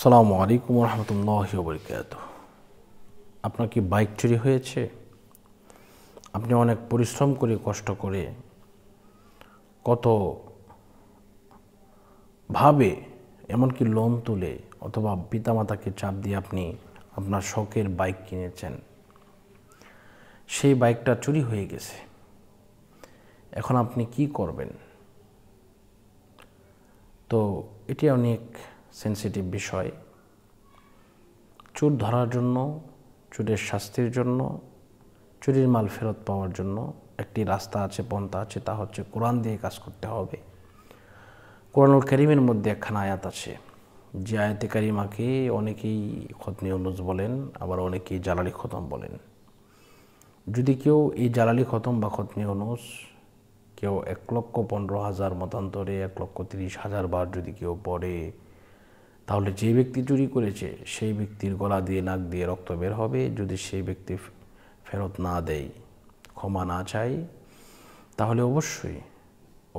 আসসালামু আলাইকুম রহমতুল্লাহি ওয়া বারাকাতুহু। আপনার কি বাইক চুরি হয়েছে? আপনি অনেক পরিশ্রম করে কষ্ট করে কত ভাবে এমনকি লোন তুলে অথবা পিতামাতাকে চাপ দিয়ে আপনি আপনার শখের বাইক কিনেছেন, সেই বাইকটা চুরি হয়ে গেছে। এখন আপনি কি করবেন? তো এটি অনেক সেন্সিটিভ বিষয়। চোর ধরার জন্য, চোরের শাস্তির জন্য, চুরির মাল ফেরত পাওয়ার জন্য একটি রাস্তা আছে, পন্থা আছে, তা হচ্ছে কোরআন দিয়ে কাজ করতে হবে। কোরআনুল কারীমের মধ্যে একখানা আয়াত আছে, যে আয়াতে কারিমাকে অনেকেই খতমে ইউনূস বলেন, আবার অনেকেই জালালি খতম বলেন। যদি কেউ এই জালালি খতম বা খতমে ইউনূস কেউ 1,15,000 মতান্তরে 1,30,000 বার যদি কেউ পড়ে, তাহলে যে ব্যক্তি চুরি করেছে সেই ব্যক্তির গলা দিয়ে নাক দিয়ে রক্ত বের হবে। যদি সেই ব্যক্তি ফেরত না দেয়, ক্ষমা না চায়, তাহলে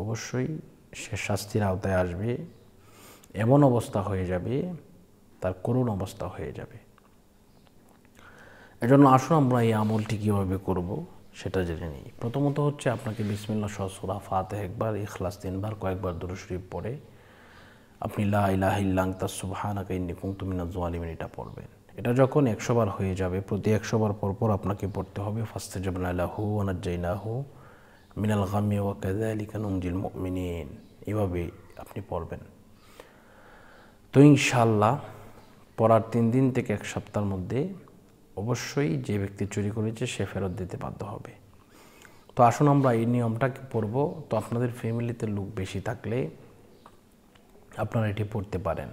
অবশ্যই সে শাস্তির আওতায় আসবে। এমন অবস্থা হয়ে যাবে, তার করুণ অবস্থা হয়ে যাবে। এজন্য আসুন আমরা এই আমলটি কীভাবে করব সেটা জেনে নিই। প্রথমত হচ্ছে আপনাকে বিসমিল্লাহ সহ সূরা ফাতিহা একবার, ইখলাস 3 বার, কয়েকবার দুরূদ শরীফ পড়ে আপনি লা ইলাহা ইল্লা আনতা সুবহানাকা ইন্নী কুনতু মিনাজ জালিমিন এটা পড়বেন। এটা যখন 100 বার হয়ে যাবে, প্রতি 100 বার পর আপনাকে পড়তে হবে ফাস্তাজাবনা লাহু ওয়া নাজ্জাইনাহু মিনাল গাম্মি ওয়া কাযালিকা নুনজিল মুমিনিন। এভাবে আপনি পড়বেন। তো ইনশাআল্লাহ পড়ার 3 দিন থেকে 1 সপ্তাহের মধ্যে অবশ্যই যে ব্যক্তি চুরি করেছে সে ফেরত দিতে বাধ্য হবে। তো আসুন আমরা এই নিয়মটাকে পড়ব। তো আপনাদের ফ্যামিলিতে লোক বেশি থাকলে আপনারা এটি পড়তে পারেন।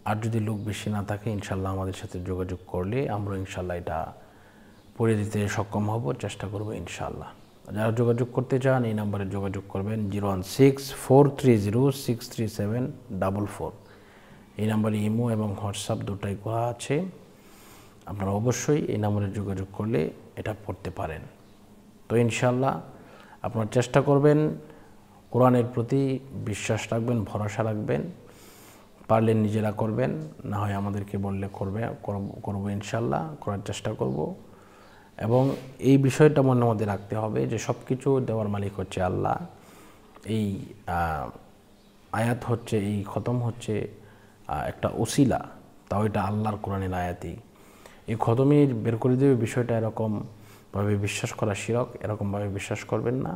আর যদি লোক বেশি না থাকে, ইনশাল্লাহ আমাদের সাথে যোগাযোগ করলে আমরা ইনশাল্লাহ এটা পড়ে দিতে সক্ষম হব, চেষ্টা করব ইনশাল্লাহ। যারা যোগাযোগ করতে চান এই নাম্বারে যোগাযোগ করবেন 016-430-63744। এই নাম্বারে ইমো এবং হোয়াটসঅ্যাপ দুটাই করা আছে। আপনারা অবশ্যই এই নাম্বারে যোগাযোগ করলে এটা পড়তে পারেন। তো ইনশাল্লাহ আপনারা চেষ্টা করবেন, কোরআনের প্রতি বিশ্বাস রাখবেন, ভরসা রাখবেন। পারলে নিজেরা করবেন, না হয় আমাদেরকে বললে করবো ইনশাল্লাহ, করার চেষ্টা করব। এবং এই বিষয়টা মনের মধ্যে রাখতে হবে যে সব কিছু দেওয়ার মালিক হচ্ছে আল্লাহ। এই আয়াত হচ্ছে, এই খতম হচ্ছে একটা ওসিলা, তাও এটা আল্লাহর কোরআনের আয়াতই। এই খতমের বের করে দেবে বিষয়টা এরকমভাবে বিশ্বাস করা শিরক, এরকমভাবে বিশ্বাস করবেন না।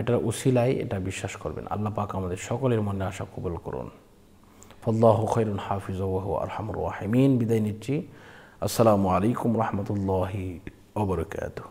এটার উসিলায় এটা বিশ্বাস করবেন। আল্লাহ পাক আমাদের সকলের মনে আশা কবুল করুন। ফাল্লাহু খায়রুন হাফিজা ওয়া হুয়া আরহামুর রাহিমিন। বিদায় নিচ্ছি। আসসালামু আলাইকুম রহমতুল্লাহি ওয়া বারাকাতুহু।